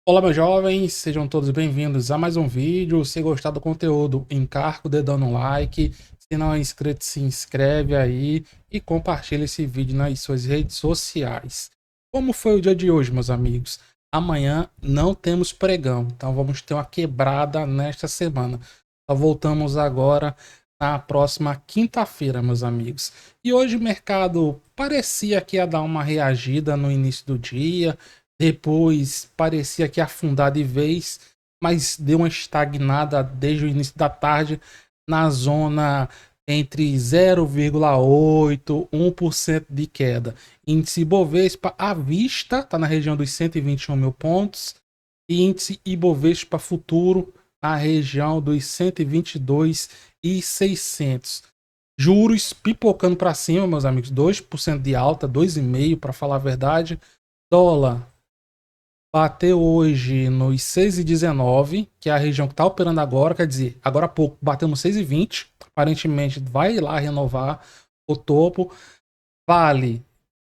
Olá, meus jovens, sejam todos bem-vindos a mais um vídeo. Se gostar do conteúdo, encarga o dedão no like. Se não é inscrito, se inscreve aí e compartilha esse vídeo nas suas redes sociais. Como foi o dia de hoje, meus amigos? Amanhã não temos pregão, então vamos ter uma quebrada nesta semana. Só voltamos agora na próxima quinta-feira, meus amigos. E hoje o mercado parecia que ia dar uma reagida no início do dia. Depois parecia que ia afundar de vez, mas deu uma estagnada desde o início da tarde na zona entre 0,8 e 1% de queda. Índice Ibovespa à vista está na região dos 121 mil pontos e índice Ibovespa futuro na região dos 122.600. Juros pipocando para cima, meus amigos, 2% de alta, 2,5% para falar a verdade. Dólar bateu hoje nos 6,19, que é a região que está operando agora, quer dizer, agora há pouco bateu no 6,20, aparentemente vai lá renovar o topo. Vale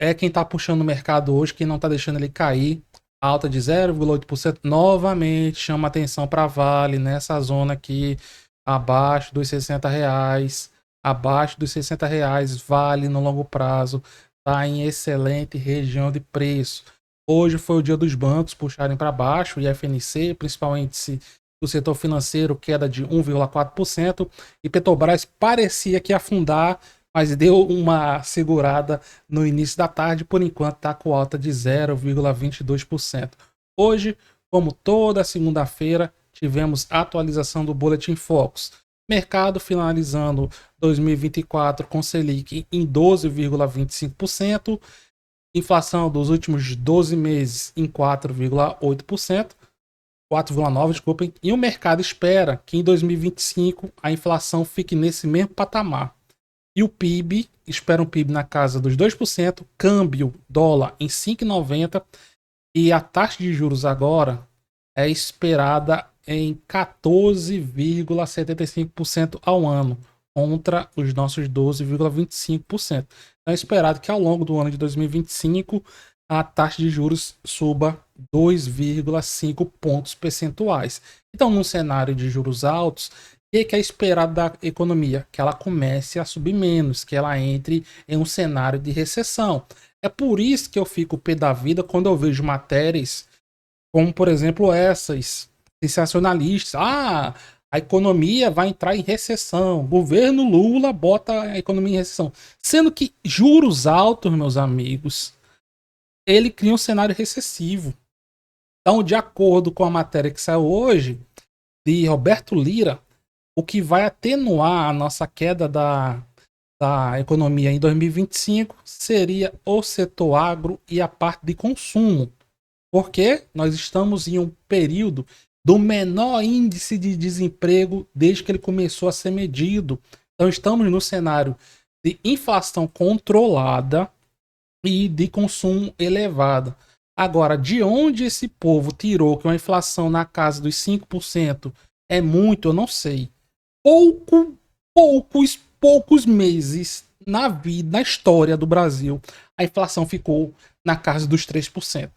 é quem está puxando o mercado hoje, quem não está deixando ele cair, alta de 0,8%, novamente chama atenção para Vale nessa zona aqui, abaixo dos R$ 60, abaixo dos R$ 60, Vale no longo prazo, está em excelente região de preço. Hoje foi o dia dos bancos puxarem para baixo, e FNC, principalmente se do setor financeiro, queda de 1,4%, e Petrobras parecia que ia afundar, mas deu uma segurada no início da tarde, por enquanto está com alta de 0,22%. Hoje, como toda segunda-feira, tivemos atualização do Boletim Focus. Mercado finalizando 2024 com Selic em 12,25%, inflação dos últimos 12 meses em 4,8%, 4,9%, desculpem, e o mercado espera que em 2025 a inflação fique nesse mesmo patamar. E o PIB, espera um PIB na casa dos 2%, câmbio dólar em 5,90 e a taxa de juros agora é esperada em 14,75% ao ano, contra os nossos 12,25%. Então é esperado que ao longo do ano de 2025 a taxa de juros suba 2,5 pontos percentuais. Então, num cenário de juros altos, o que é esperado da economia? Que ela comece a subir menos, que ela entre em um cenário de recessão. É por isso que eu fico pé da vida quando eu vejo matérias como, por exemplo, essas sensacionalistas. Ah, a economia vai entrar em recessão. O governo Lula bota a economia em recessão. Sendo que juros altos, meus amigos, ele cria um cenário recessivo. Então, de acordo com a matéria que saiu hoje, de Roberto Lira, o que vai atenuar a nossa queda da economia em 2025 seria o setor agro e a parte de consumo. Porque nós estamos em um período do menor índice de desemprego desde que ele começou a ser medido. Então estamos no cenário de inflação controlada e de consumo elevado. Agora, de onde esse povo tirou que uma inflação na casa dos 5% é muito, eu não sei. Poucos meses na vida, na história do Brasil, a inflação ficou na casa dos 3%.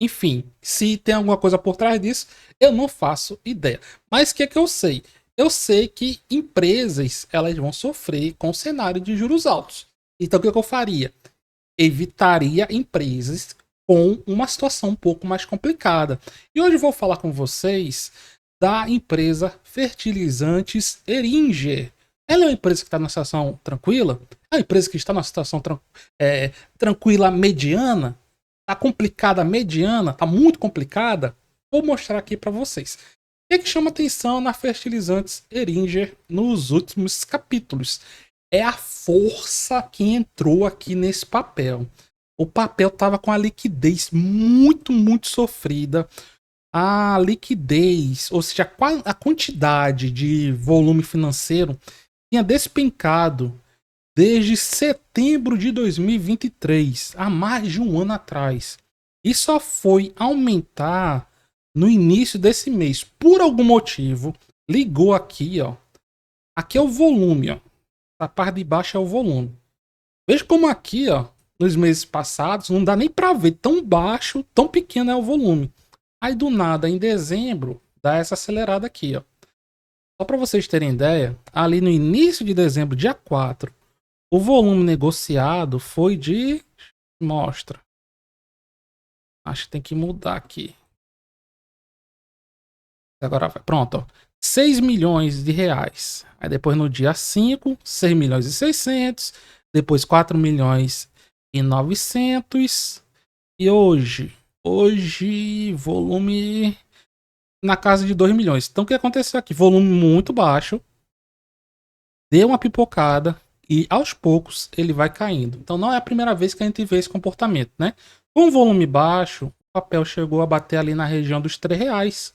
Enfim, se tem alguma coisa por trás disso, eu não faço ideia. Mas o que é que eu sei? Eu sei que empresas elas vão sofrer com o cenário de juros altos. Então o que é que eu faria? Evitaria empresas com uma situação um pouco mais complicada. E hoje eu vou falar com vocês da empresa Fertilizantes Eringer. Ela é uma empresa que está numa situação tranquila? É uma empresa que está numa situação tranquila mediana? Está complicada mediana? Está muito complicada? Vou mostrar aqui para vocês. O que é que chama atenção na Fertilizantes Eringer nos últimos capítulos? É a força que entrou aqui nesse papel. O papel estava com a liquidez muito sofrida. A liquidez, ou seja, a quantidade de volume financeiro tinha despencado desde setembro de 2023, há mais de um ano atrás. E só foi aumentar no início desse mês. Por algum motivo, ligou aqui, ó. Aqui é o volume, ó. A parte de baixo é o volume. Veja como aqui, ó, nos meses passados, não dá nem para ver tão baixo, tão pequeno é o volume. Aí do nada, em dezembro, dá essa acelerada aqui, ó. Só para vocês terem ideia, ali no início de dezembro, dia 4, o volume negociado foi de... Mostra. Acho que tem que mudar aqui. Agora vai. Pronto, ó. 6 milhões de reais. Aí depois no dia 5, 6 milhões e 600. Depois 4 milhões e 900. E hoje, volume na casa de 2 milhões. Então o que aconteceu aqui? Volume muito baixo. Deu uma pipocada. E aos poucos ele vai caindo. Então não é a primeira vez que a gente vê esse comportamento, né? Com volume baixo, o papel chegou a bater ali na região dos 3 reais.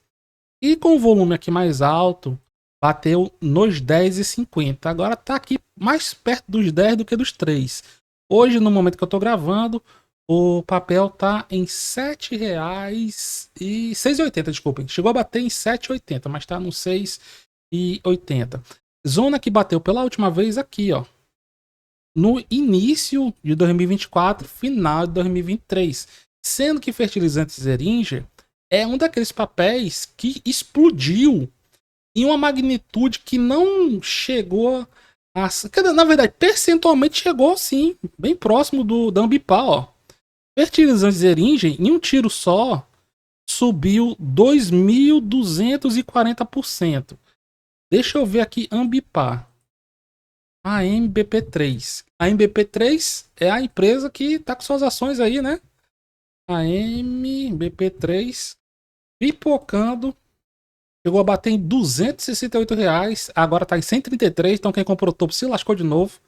E com o volume aqui mais alto, bateu nos 10,50. Agora tá aqui mais perto dos 10 do que dos 3. Hoje, no momento que eu tô gravando, o papel tá em R$ 7,00 e 6,80, desculpem. Chegou a bater em 7,80, mas tá no 6,80. Zona que bateu pela última vez aqui, ó. No início de 2024, final de 2023. Sendo que fertilizantes Zeringer é um daqueles papéis que explodiu em uma magnitude que não chegou a... Na verdade, percentualmente chegou sim, bem próximo da Ambipar, ó. Fertilizantes Zeringer, em um tiro só, subiu 2.240%. Deixa eu ver aqui Ambipar. A MBP3. A MBP3 é a empresa que tá com suas ações aí, né? A MBP3 pipocando. Chegou a bater em R$ 268, agora tá em 133, então quem comprou o topo se lascou de novo.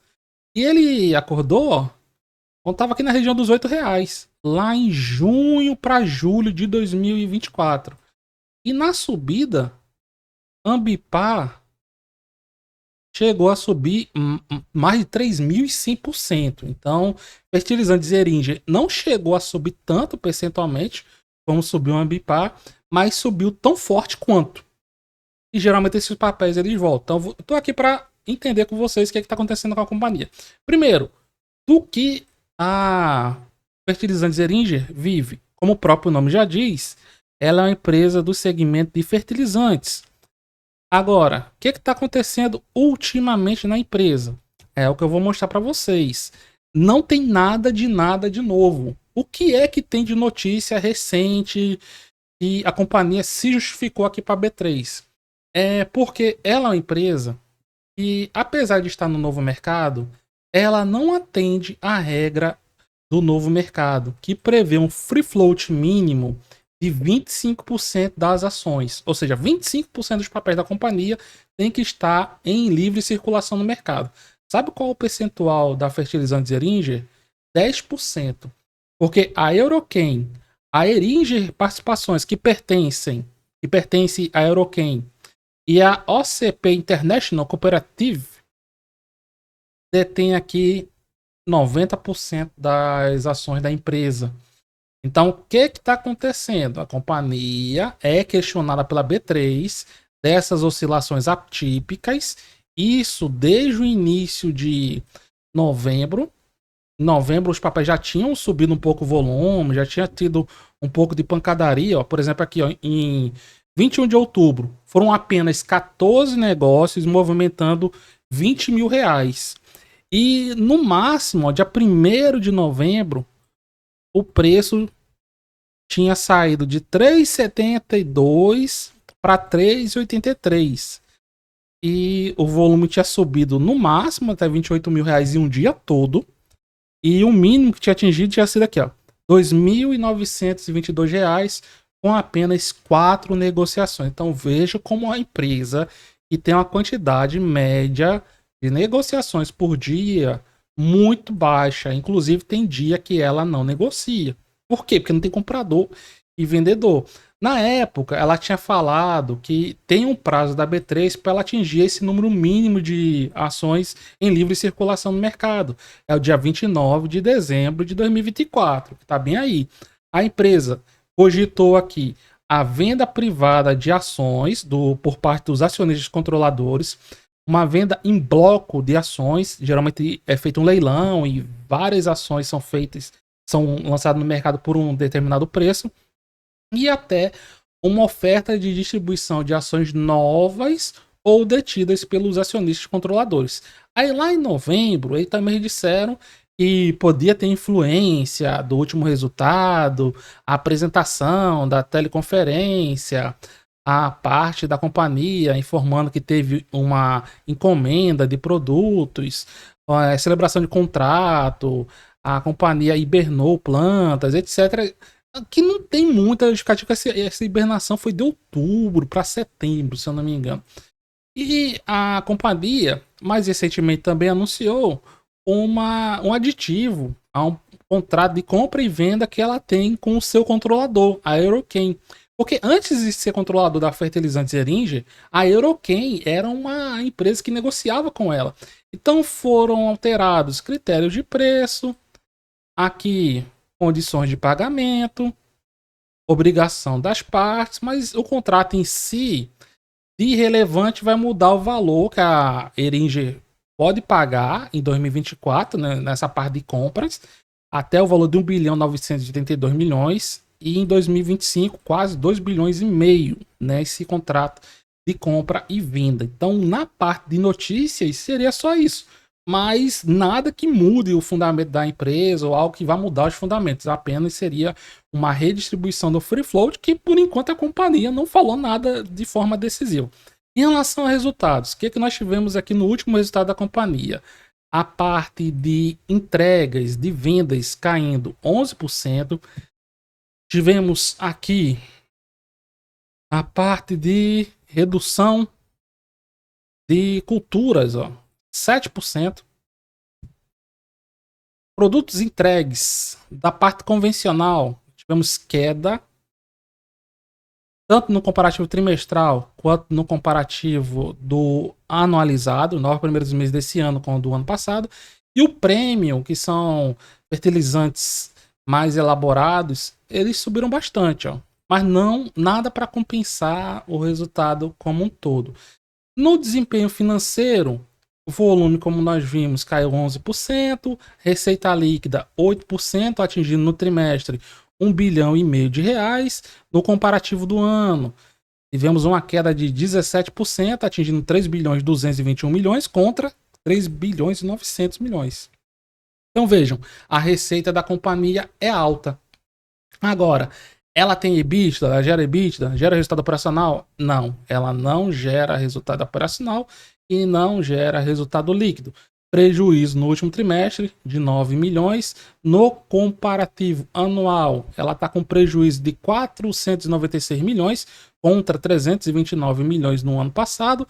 E ele acordou, ó, quando tava aqui na região dos R$ 8, lá em junho para julho de 2024. E na subida, Ambipar chegou a subir mais de 3.100%. Então, fertilizante Zeringer não chegou a subir tanto percentualmente como subiu o Ambipar, mas subiu tão forte quanto. E geralmente esses papéis eles voltam. Então, eu tô aqui para entender com vocês o que está acontecendo com a companhia. Primeiro, do que a fertilizante Zeringer vive? Como o próprio nome já diz, ela é uma empresa do segmento de fertilizantes. Agora, o que está acontecendo ultimamente na empresa? É o que eu vou mostrar para vocês. Não tem nada de novo. O que é que tem de notícia recente e a companhia se justificou aqui para a B3? É porque ela é uma empresa que, apesar de estar no novo mercado, ela não atende à regra do novo mercado, que prevê um free float mínimo de 25% das ações. Ou seja, 25% dos papéis da companhia tem que estar em livre circulação no mercado. Sabe qual é o percentual da fertilizante Zeringer? 10%. Porque a Eurochem, a Eringer Participações, que pertence à Eurochem, e a OCP International Cooperative detém aqui 90% das ações da empresa. Então, o que está acontecendo? A companhia é questionada pela B3 dessas oscilações atípicas, isso desde o início de novembro. Em novembro, os papéis já tinham subido um pouco o volume, já tinha tido um pouco de pancadaria. Ó. Por exemplo, aqui ó, em 21 de outubro, foram apenas 14 negócios movimentando R$ 20 mil. E no máximo, ó, dia 1º de novembro, o preço tinha saído de 3,72 para 3,83. E o volume tinha subido no máximo até R$ 28 mil em um dia todo. E o mínimo que tinha atingido tinha sido aqui, ó, R$ 2.922 com apenas 4 negociações. Então veja como a empresa que tem uma quantidade média de negociações por dia muito baixa. Inclusive tem dia que ela não negocia. Por quê? Porque não tem comprador e vendedor. Na época, ela tinha falado que tem um prazo da B3 para ela atingir esse número mínimo de ações em livre circulação no mercado. É o dia 29 de dezembro de 2024, que está bem aí. A empresa cogitou aqui a venda privada de ações por parte dos acionistas controladores, uma venda em bloco de ações, geralmente é feito um leilão e várias ações são lançadas no mercado por um determinado preço. e até uma oferta de distribuição de ações novas ou detidas pelos acionistas controladores. Aí lá em novembro, eles também disseram que podia ter influência do último resultado, a apresentação da teleconferência, a parte da companhia informando que teve uma encomenda de produtos, a celebração de contrato, a companhia hibernou plantas, etc. Que não tem muita justificativa. Essa hibernação foi de outubro para setembro, se eu não me engano. E a companhia, mais recentemente, também anunciou um aditivo a um contrato de compra e venda que ela tem com o seu controlador, a Eurochem. Porque antes de ser controlador da Fertilizantes Eringer, a Eurochem era uma empresa que negociava com ela. Então foram alterados critérios de preço, aqui condições de pagamento, obrigação das partes, mas o contrato em si, de relevante, vai mudar o valor que a Eringer pode pagar em 2024, né, nessa parte de compras, até o valor de 1 bilhão 982 milhões, e em 2025 quase 2 bilhões e meio, né, esse contrato de compra e venda. Então, na parte de notícias, seria só isso. Mas nada que mude o fundamento da empresa ou algo que vá mudar os fundamentos. Apenas seria uma redistribuição do free float que, por enquanto, a companhia não falou nada de forma decisiva. Em relação a resultados, o que nós tivemos aqui no último resultado da companhia? A parte de entregas, de vendas caindo 11%. Tivemos aqui a parte de redução de culturas, ó, 7%. Produtos entregues da parte convencional, tivemos queda, tanto no comparativo trimestral quanto no comparativo do anualizado, 9 primeiros meses desse ano com o do ano passado. E o premium, que são fertilizantes mais elaborados, eles subiram bastante, ó. Mas não nada para compensar o resultado como um todo. No desempenho financeiro, o volume, como nós vimos, caiu 11%, receita líquida 8%, atingindo no trimestre 1 bilhão e meio de reais. No comparativo do ano, tivemos uma queda de 17%, atingindo 3 bilhões e 221 milhões contra 3 bilhões e 900 milhões. Então vejam, a receita da companhia é alta. Agora, ela tem EBITDA, ela gera EBITDA, gera resultado operacional? Não, ela não gera resultado operacional e não gera resultado líquido. Prejuízo no último trimestre de 9 milhões. No comparativo anual, ela está com prejuízo de 496 milhões contra 329 milhões no ano passado.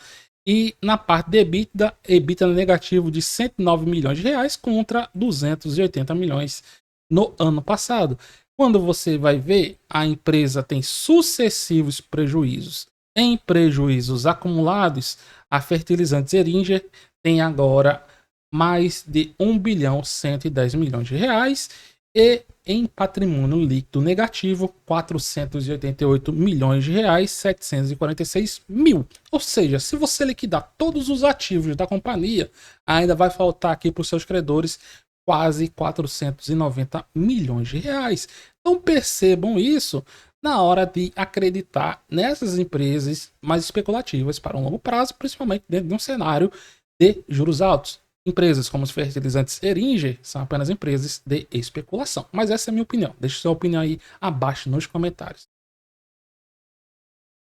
E na parte de EBITDA negativo de 109 milhões de reais contra 280 milhões no ano passado. Quando você vai ver, a empresa tem sucessivos prejuízos. Em prejuízos acumulados, a Fertilizantes Eringer tem agora mais de 1 bilhão 110 milhões de reais e em patrimônio líquido negativo, 488 milhões de reais, 746 mil. Ou seja, se você liquidar todos os ativos da companhia, ainda vai faltar aqui para os seus credores quase 490 milhões de reais. Então percebam isso na hora de acreditar nessas empresas mais especulativas para um longo prazo, principalmente dentro de um cenário de juros altos. Empresas como os fertilizantes Eringer são apenas empresas de especulação. Mas essa é a minha opinião. Deixe sua opinião aí abaixo nos comentários.